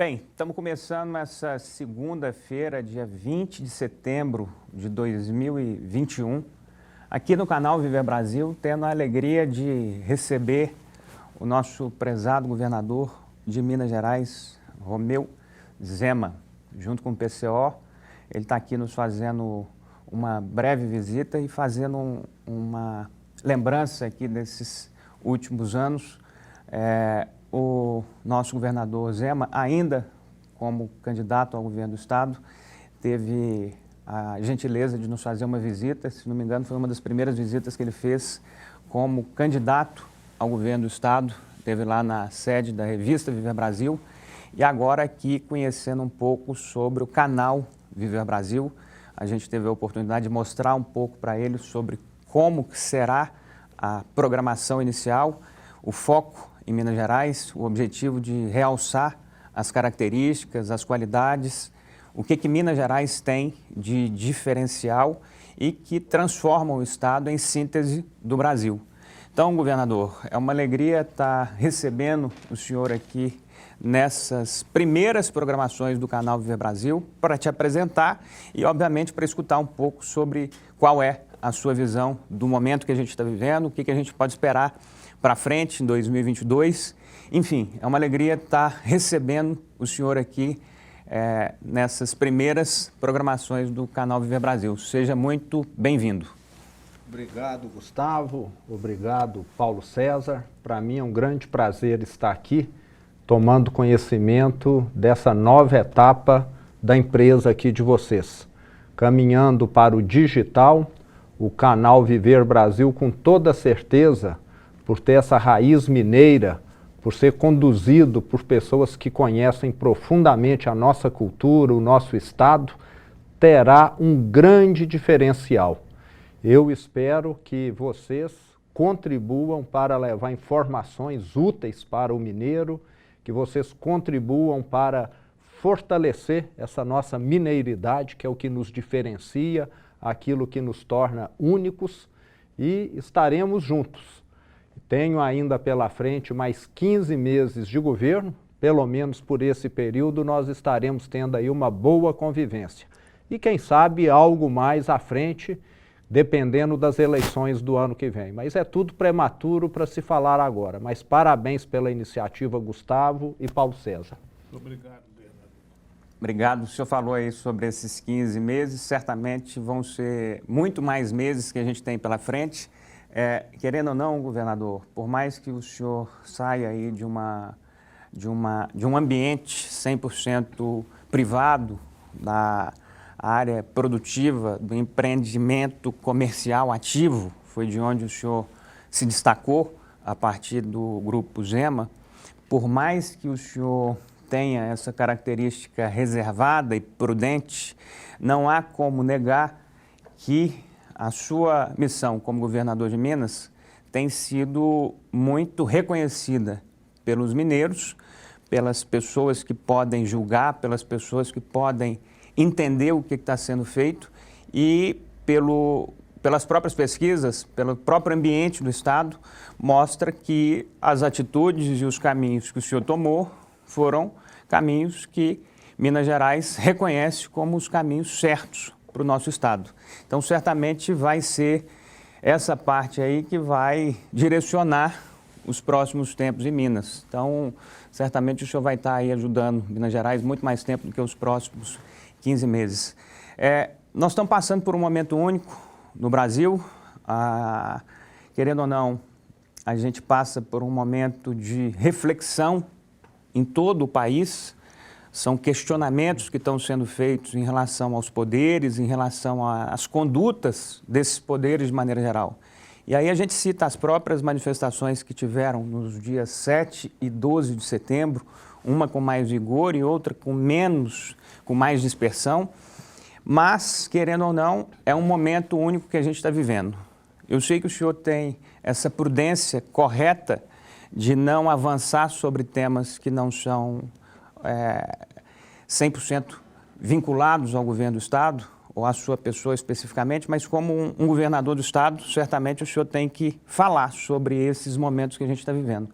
Bem, estamos começando essa segunda-feira, dia 20 de setembro de 2021, aqui no canal Viver Brasil, tendo a alegria de receber o nosso prezado governador de Minas Gerais, Romeu Zema, junto com o PCO. Ele está aqui nos fazendo uma breve visita e fazendo uma lembrança aqui desses últimos anos. O nosso governador Zema, ainda como candidato ao governo do estado, teve a gentileza de nos fazer uma visita. Se não me engano, foi uma das primeiras visitas que ele fez como candidato ao governo do estado. Esteve lá na sede da revista Viver Brasil e agora aqui conhecendo um pouco sobre o canal Viver Brasil. A gente teve a oportunidade de mostrar um pouco para ele sobre como será a programação inicial, o foco em Minas Gerais, o objetivo de realçar as características, as qualidades, o que Minas Gerais tem de diferencial e que transforma o estado em síntese do Brasil. Então, governador, é uma alegria estar recebendo o senhor aqui nessas primeiras programações do canal Viver Brasil para te apresentar e, obviamente, para escutar um pouco sobre qual é a sua visão do momento que a gente está vivendo, o que a gente pode esperar para frente em 2022. Enfim, é uma alegria estar recebendo o senhor aqui nessas primeiras programações do canal Viver Brasil. Seja muito bem-vindo. Obrigado, Gustavo. Obrigado, Paulo César. Para mim é um grande prazer estar aqui, tomando conhecimento dessa nova etapa da empresa aqui de vocês. Caminhando para o digital, o canal Viver Brasil, com toda certeza, por ter essa raiz mineira, por ser conduzido por pessoas que conhecem profundamente a nossa cultura, o nosso estado, terá um grande diferencial. Eu espero que vocês contribuam para levar informações úteis para o mineiro, que vocês contribuam para fortalecer essa nossa mineiridade, que é o que nos diferencia, aquilo que nos torna únicos, e estaremos juntos. Tenho ainda pela frente mais 15 meses de governo, pelo menos por esse período nós estaremos tendo aí uma boa convivência. E quem sabe algo mais à frente, dependendo das eleições do ano que vem. Mas é tudo prematuro para se falar agora. Mas parabéns pela iniciativa, Gustavo e Paulo César. Obrigado, Bernardo. Obrigado. O senhor falou aí sobre esses 15 meses, certamente vão ser muito mais meses que a gente tem pela frente. Querendo ou não, governador, por mais que o senhor saia aí de um ambiente 100% privado, da área produtiva, do empreendimento comercial ativo, foi de onde o senhor se destacou a partir do Grupo Zema, por mais que o senhor tenha essa característica reservada e prudente, não há como negar que a sua missão como governador de Minas tem sido muito reconhecida pelos mineiros, pelas pessoas que podem julgar, pelas pessoas que podem entender o que está sendo feito e pelas próprias pesquisas, pelo próprio ambiente do estado, mostra que as atitudes e os caminhos que o senhor tomou foram caminhos que Minas Gerais reconhece como os caminhos certos para o nosso estado. Então, certamente vai ser essa parte aí que vai direcionar os próximos tempos em Minas. Então, certamente o senhor vai estar aí ajudando Minas Gerais muito mais tempo do que os próximos 15 meses. Nós estamos passando por um momento único no Brasil. Querendo ou não, a gente passa por um momento de reflexão em todo o país. São questionamentos que estão sendo feitos em relação aos poderes, em relação às condutas desses poderes de maneira geral. E aí a gente cita as próprias manifestações que tiveram nos dias 7 e 12 de setembro, uma com mais vigor e outra com mais dispersão, mas, querendo ou não, é um momento único que a gente está vivendo. Eu sei que o senhor tem essa prudência correta de não avançar sobre temas que não são 100% vinculados ao governo do estado, ou à sua pessoa especificamente, mas como um governador do estado, certamente o senhor tem que falar sobre esses momentos que a gente está vivendo.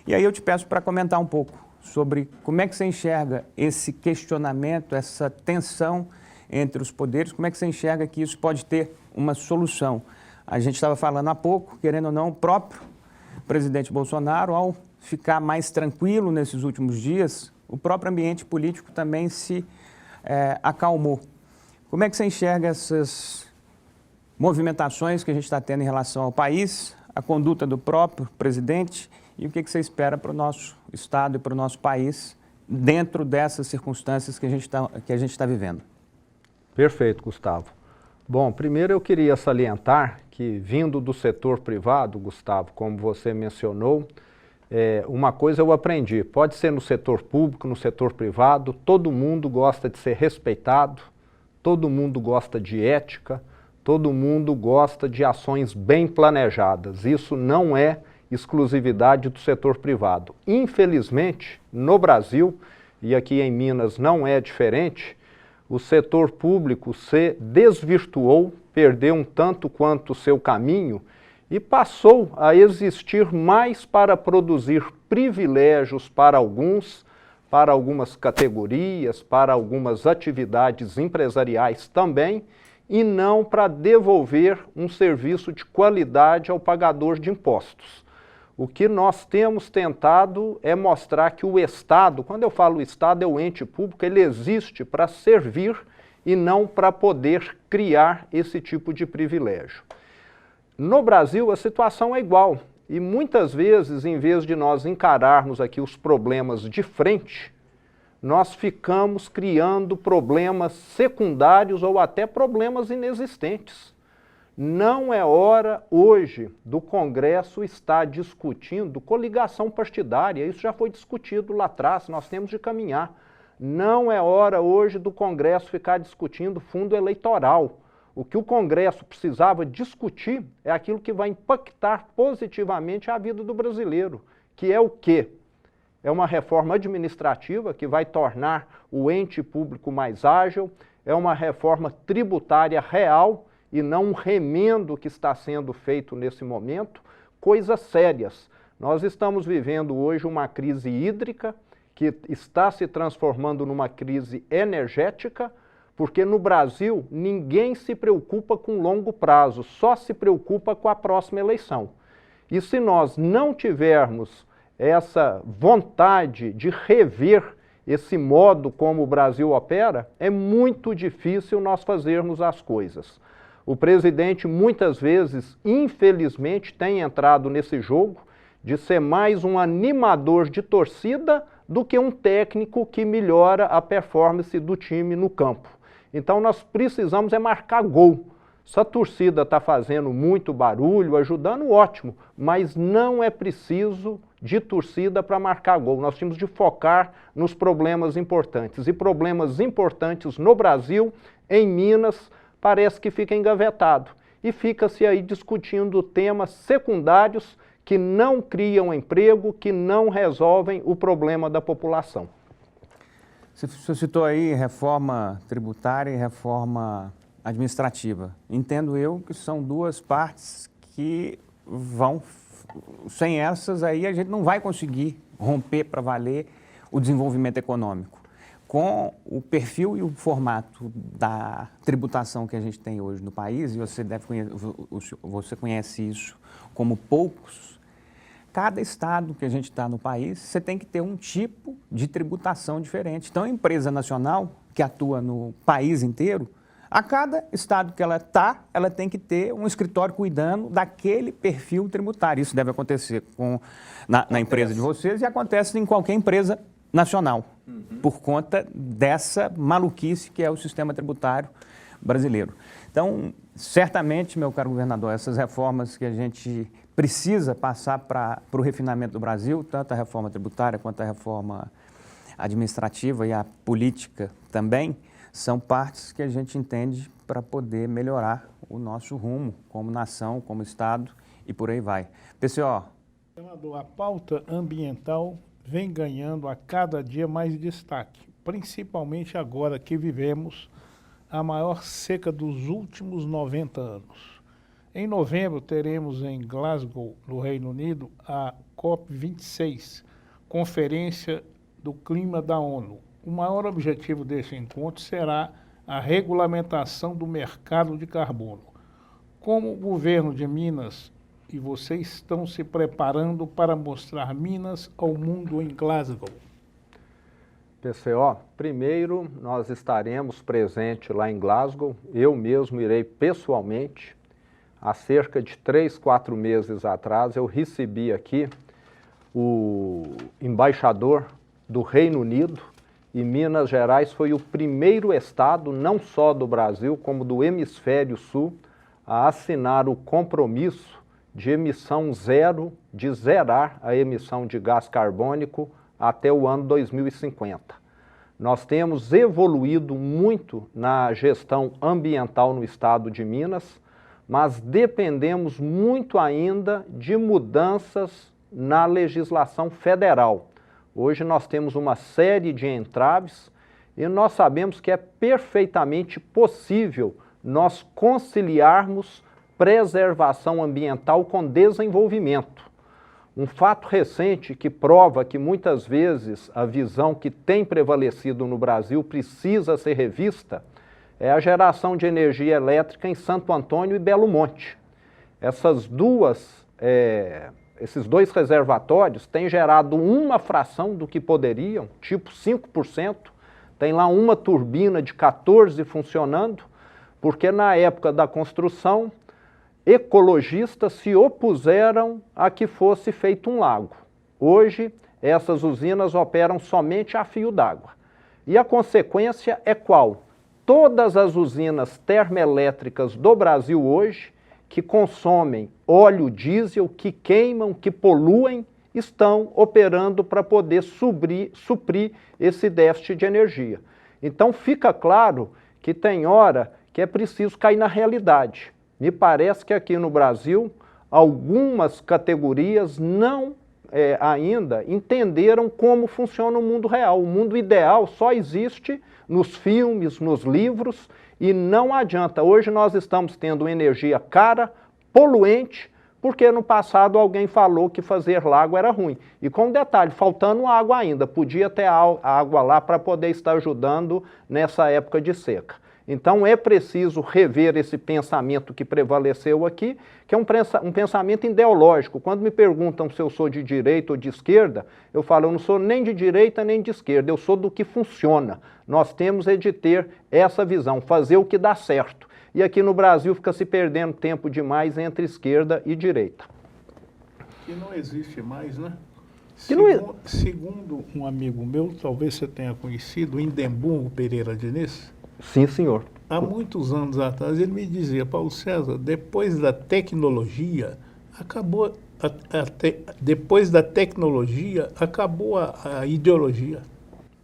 E aí eu te peço para comentar um pouco sobre como é que você enxerga esse questionamento, essa tensão entre os poderes, como é que você enxerga que isso pode ter uma solução. A gente estava falando há pouco, querendo ou não, o próprio presidente Bolsonaro, ao ficar mais tranquilo nesses últimos dias, o próprio ambiente político também se acalmou. Como é que você enxerga essas movimentações que a gente está tendo em relação ao país, a conduta do próprio presidente e o que você espera para o nosso Estado e para o nosso país dentro dessas circunstâncias que a gente está vivendo? Perfeito, Gustavo. Bom, primeiro eu queria salientar que, vindo do setor privado, Gustavo, como você mencionou, uma coisa eu aprendi, pode ser no setor público, no setor privado, todo mundo gosta de ser respeitado, todo mundo gosta de ética, todo mundo gosta de ações bem planejadas. Isso não é exclusividade do setor privado. Infelizmente, no Brasil, e aqui em Minas não é diferente, o setor público se desvirtuou, perdeu um tanto quanto o seu caminho e passou a existir mais para produzir privilégios para alguns, para algumas categorias, para algumas atividades empresariais também, e não para devolver um serviço de qualidade ao pagador de impostos. O que nós temos tentado é mostrar que o Estado, quando eu falo Estado, é o ente público, ele existe para servir e não para poder criar esse tipo de privilégio. No Brasil, a situação é igual e muitas vezes, em vez de nós encararmos aqui os problemas de frente, nós ficamos criando problemas secundários ou até problemas inexistentes. Não é hora hoje do Congresso estar discutindo coligação partidária, isso já foi discutido lá atrás, nós temos de caminhar. Não é hora hoje do Congresso ficar discutindo fundo eleitoral. O que o Congresso precisava discutir é aquilo que vai impactar positivamente a vida do brasileiro, que é o quê? É uma reforma administrativa que vai tornar o ente público mais ágil, é uma reforma tributária real e não um remendo que está sendo feito nesse momento, coisas sérias. Nós estamos vivendo hoje uma crise hídrica que está se transformando numa crise energética, porque no Brasil ninguém se preocupa com longo prazo, só se preocupa com a próxima eleição. E se nós não tivermos essa vontade de rever esse modo como o Brasil opera, é muito difícil nós fazermos as coisas. O presidente muitas vezes, infelizmente, tem entrado nesse jogo de ser mais um animador de torcida do que um técnico que melhora a performance do time no campo. Então nós precisamos marcar gol. Se a torcida está fazendo muito barulho, ajudando, ótimo, mas não é preciso de torcida para marcar gol. Nós temos de focar nos problemas importantes. E problemas importantes no Brasil, em Minas, parece que fica engavetado. E fica-se aí discutindo temas secundários que não criam emprego, que não resolvem o problema da população. Você citou aí reforma tributária e reforma administrativa. Entendo eu que são duas partes que vão, sem essas aí a gente não vai conseguir romper para valer o desenvolvimento econômico. Com o perfil e o formato da tributação que a gente tem hoje no país, e você conhece isso como poucos, cada estado que a gente está no país, você tem que ter um tipo de tributação diferente. Então, a empresa nacional que atua no país inteiro, a cada estado que ela está, ela tem que ter um escritório cuidando daquele perfil tributário. Isso deve acontecer na empresa de vocês e acontece em qualquer empresa nacional, por conta dessa maluquice que é o sistema tributário brasileiro. Então, certamente, meu caro governador, essas reformas que a gente precisa passar para o refinamento do Brasil, tanto a reforma tributária quanto a reforma administrativa e a política também, são partes que a gente entende para poder melhorar o nosso rumo como nação, como Estado e por aí vai. PCO. Senador, a pauta ambiental vem ganhando a cada dia mais destaque, principalmente agora que vivemos a maior seca dos últimos 90 anos. Em novembro teremos em Glasgow, no Reino Unido, a COP26, Conferência do Clima da ONU. O maior objetivo deste encontro será a regulamentação do mercado de carbono. Como o governo de Minas e vocês estão se preparando para mostrar Minas ao mundo em Glasgow? PCO, primeiro nós estaremos presentes lá em Glasgow, eu mesmo irei pessoalmente. Há cerca de 3, 4 meses atrás eu recebi aqui o embaixador do Reino Unido e Minas Gerais foi o primeiro estado, não só do Brasil, como do Hemisfério Sul, a assinar o compromisso de emissão zero, de zerar a emissão de gás carbônico até o ano 2050. Nós temos evoluído muito na gestão ambiental no estado de Minas, mas dependemos muito ainda de mudanças na legislação federal. Hoje nós temos uma série de entraves e nós sabemos que é perfeitamente possível nós conciliarmos preservação ambiental com desenvolvimento. Um fato recente que prova que muitas vezes a visão que tem prevalecido no Brasil precisa ser revista é a geração de energia elétrica em Santo Antônio e Belo Monte. Esses dois reservatórios têm gerado uma fração do que poderiam, tipo 5%. Tem lá uma turbina de 14 funcionando, porque na época da construção, ecologistas se opuseram a que fosse feito um lago. Hoje, essas usinas operam somente a fio d'água. E a consequência é qual? Todas as usinas termoelétricas do Brasil hoje, que consomem óleo diesel, que queimam, que poluem, estão operando para poder suprir esse déficit de energia. Então fica claro que tem hora que é preciso cair na realidade. Me parece que aqui no Brasil, algumas categorias não ainda entenderam como funciona o mundo real. O mundo ideal só existe nos filmes, nos livros, e não adianta. Hoje nós estamos tendo energia cara, poluente, porque no passado alguém falou que fazer lago era ruim. E com um detalhe, faltando água ainda, podia ter água lá para poder estar ajudando nessa época de seca. Então é preciso rever esse pensamento que prevaleceu aqui, que é um pensamento ideológico. Quando me perguntam se eu sou de direita ou de esquerda, eu falo, eu não sou nem de direita nem de esquerda, eu sou do que funciona. Nós temos de ter essa visão, fazer o que dá certo. E aqui no Brasil fica se perdendo tempo demais entre esquerda e direita. Que não existe mais, né? Segundo um amigo meu, talvez você tenha conhecido, o Indemburgo Pereira Diniz. Sim, senhor. Há muitos anos atrás ele me dizia, Paulo César, depois da tecnologia, acabou a ideologia.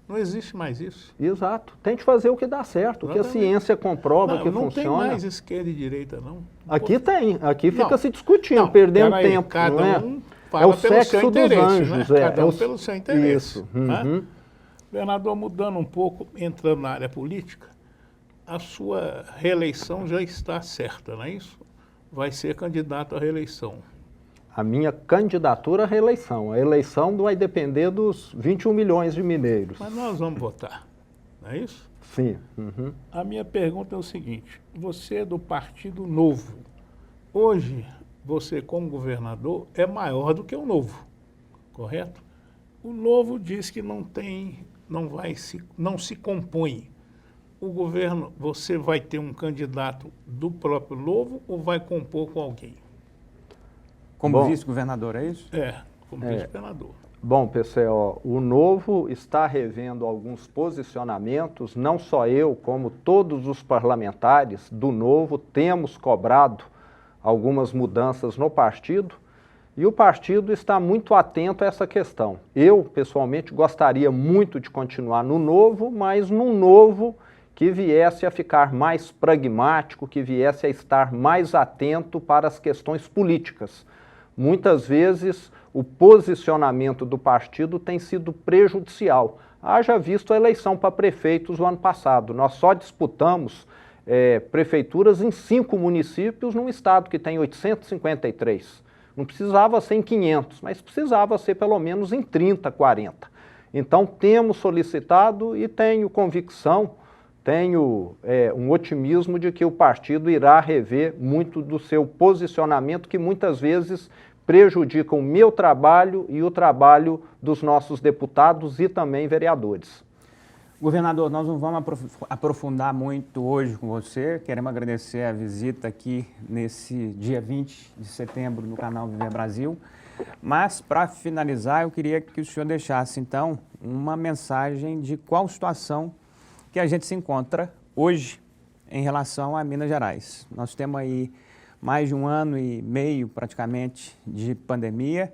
Não existe mais isso. Exato. Tente fazer o que dá certo, o que a ciência comprova que funciona. Não tem mais esquerda e direita, não. Aqui tem. Aqui fica se discutindo, perdendo tempo. Cada um fala pelo seu interesse, né? Cada um pelo seu interesse. Isso. Uhum. Governador, mudando um pouco, entrando na área política, a sua reeleição já está certa, não é isso? Vai ser candidato à reeleição. A minha candidatura à reeleição. A eleição vai depender dos 21 milhões de mineiros. Mas nós vamos votar, não é isso? Sim. Uhum. A minha pergunta é o seguinte, você é do Partido Novo. Hoje, você como governador é maior do que o Novo, correto? O Novo diz que não se compõe. O governo, você vai ter um candidato do próprio Novo ou vai compor com alguém? Como vice-governador, é isso? Como vice-governador. Bom, PCO, o Novo está revendo alguns posicionamentos, não só eu, como todos os parlamentares do Novo, temos cobrado algumas mudanças no partido, e o partido está muito atento a essa questão. Eu, pessoalmente, gostaria muito de continuar no Novo, mas num Novo que viesse a ficar mais pragmático, que viesse a estar mais atento para as questões políticas. Muitas vezes o posicionamento do partido tem sido prejudicial. Haja visto a eleição para prefeitos no ano passado. Nós só disputamos prefeituras em 5 municípios num estado que tem 853. Não precisava ser em 500, mas precisava ser pelo menos em 30, 40. Então, temos solicitado e tenho convicção, tenho um otimismo de que o partido irá rever muito do seu posicionamento, que muitas vezes prejudica o meu trabalho e o trabalho dos nossos deputados e também vereadores. Governador, nós não vamos aprofundar muito hoje com você. Queremos agradecer a visita aqui nesse dia 20 de setembro no canal Viver Brasil. Mas, para finalizar, eu queria que o senhor deixasse, então, uma mensagem de qual situação que a gente se encontra hoje em relação a Minas Gerais. Nós temos aí mais de 1 ano e meio, praticamente, de pandemia.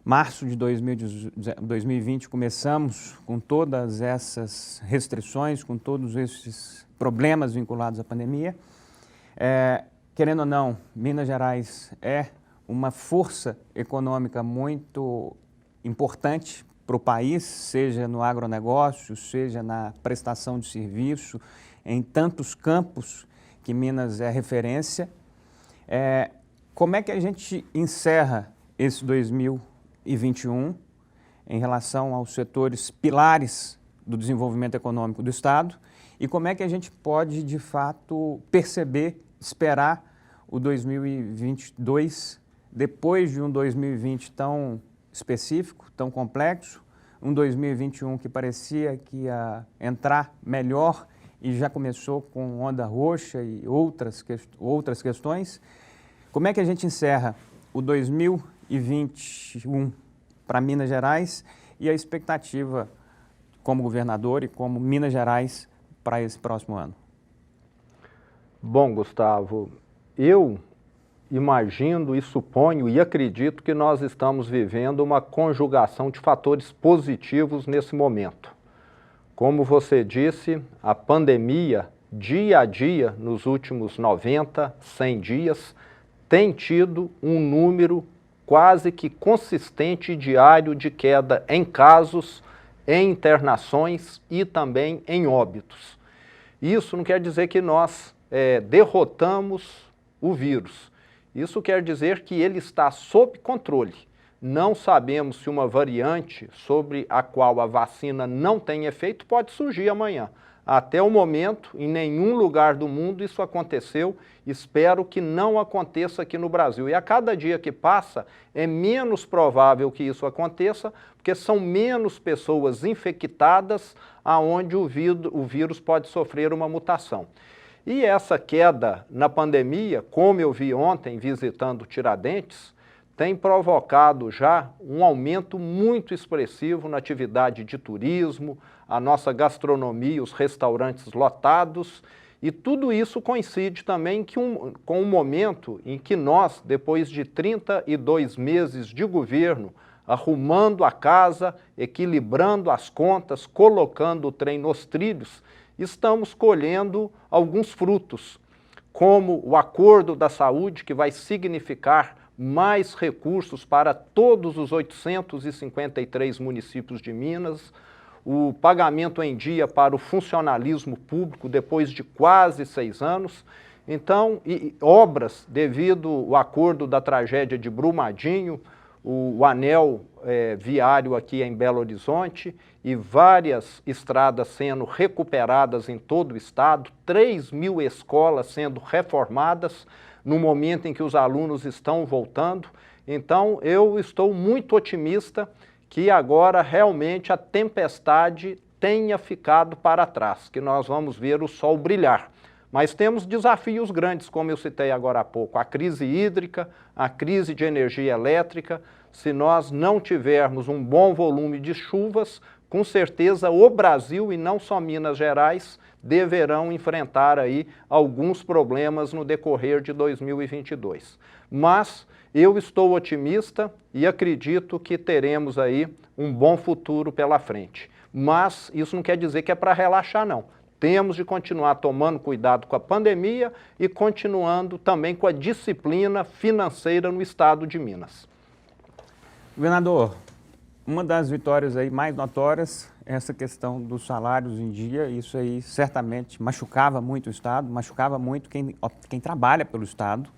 Março de 2020 começamos com todas essas restrições, com todos esses problemas vinculados à pandemia. Querendo ou não, Minas Gerais é uma força econômica muito importante para o país, seja no agronegócio, seja na prestação de serviço, em tantos campos que Minas é referência. Como é que a gente encerra esse 2021 em relação aos setores pilares do desenvolvimento econômico do Estado e como é que a gente pode, de fato, perceber, esperar o 2022, depois de um 2020 tão específico, tão complexo, um 2021 que parecia que ia entrar melhor e já começou com onda roxa e outras questões. Como é que a gente encerra o 2021 para Minas Gerais e a expectativa como governador e como Minas Gerais para esse próximo ano? Bom, Gustavo, eu imagino e suponho e acredito que nós estamos vivendo uma conjugação de fatores positivos nesse momento. Como você disse, a pandemia, dia a dia, nos últimos 90, 100 dias, tem tido um número quase que consistente diário de queda em casos, em internações e também em óbitos. Isso não quer dizer que nós derrotamos o vírus. Isso quer dizer que ele está sob controle. Não sabemos se uma variante sobre a qual a vacina não tem efeito pode surgir amanhã. Até o momento, em nenhum lugar do mundo isso aconteceu. Espero que não aconteça aqui no Brasil. E a cada dia que passa, é menos provável que isso aconteça, porque são menos pessoas infectadas aonde o vírus pode sofrer uma mutação. E essa queda na pandemia, como eu vi ontem visitando Tiradentes, tem provocado já um aumento muito expressivo na atividade de turismo, a nossa gastronomia, os restaurantes lotados, e tudo isso coincide também com um momento em que nós, depois de 32 meses de governo, arrumando a casa, equilibrando as contas, colocando o trem nos trilhos, estamos colhendo alguns frutos, como o Acordo da Saúde, que vai significar mais recursos para todos os 853 municípios de Minas, o pagamento em dia para o funcionalismo público depois de quase 6 anos. Então, obras devido ao acordo da tragédia de Brumadinho, o anel viário aqui em Belo Horizonte e várias estradas sendo recuperadas em todo o estado, 3.000 escolas sendo reformadas no momento em que os alunos estão voltando. Então, eu estou muito otimista que agora realmente a tempestade tenha ficado para trás, que nós vamos ver o sol brilhar. Mas temos desafios grandes, como eu citei agora há pouco, a crise hídrica, a crise de energia elétrica. Se nós não tivermos um bom volume de chuvas, com certeza o Brasil e não só Minas Gerais deverão enfrentar aí alguns problemas no decorrer de 2022. Mas eu estou otimista e acredito que teremos aí um bom futuro pela frente. Mas isso não quer dizer que é para relaxar, não. Temos de continuar tomando cuidado com a pandemia e continuando também com a disciplina financeira no estado de Minas. Governador, uma das vitórias aí mais notórias é essa questão dos salários em dia. Isso aí certamente machucava muito o Estado, machucava muito quem trabalha pelo Estado.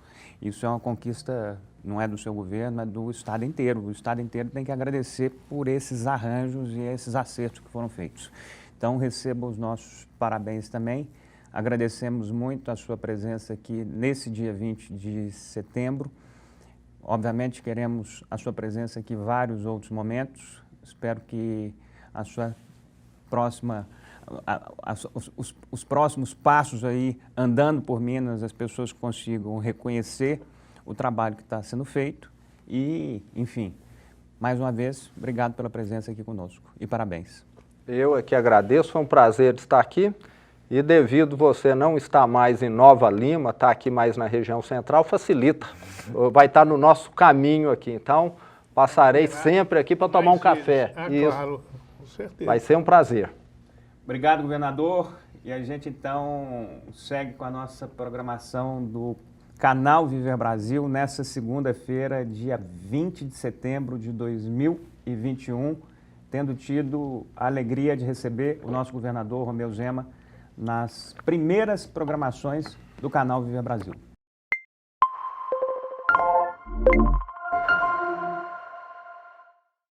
Isso é uma conquista não é do seu governo, é do Estado inteiro. O Estado inteiro tem que agradecer por esses arranjos e esses acertos que foram feitos. Então, receba os nossos parabéns também. Agradecemos muito a sua presença aqui nesse dia 20 de setembro. Obviamente, queremos a sua presença aqui em vários outros momentos. Espero que a sua próxima, os próximos passos aí, andando por Minas, as pessoas consigam reconhecer o trabalho que está sendo feito e, enfim, mais uma vez, obrigado pela presença aqui conosco e parabéns. Eu é que agradeço, foi um prazer estar aqui e devido você não estar mais em Nova Lima, estar aqui mais na região central, facilita, vai estar no nosso caminho aqui, então passarei sempre aqui para tomar um café. Claro, com certeza. Vai ser um prazer. Obrigado, governador, e a gente então segue com a nossa programação do Canal Viver Brasil nessa segunda-feira, dia 20 de setembro de 2021, tendo tido a alegria de receber o nosso governador Romeu Zema nas primeiras programações do Canal Viver Brasil.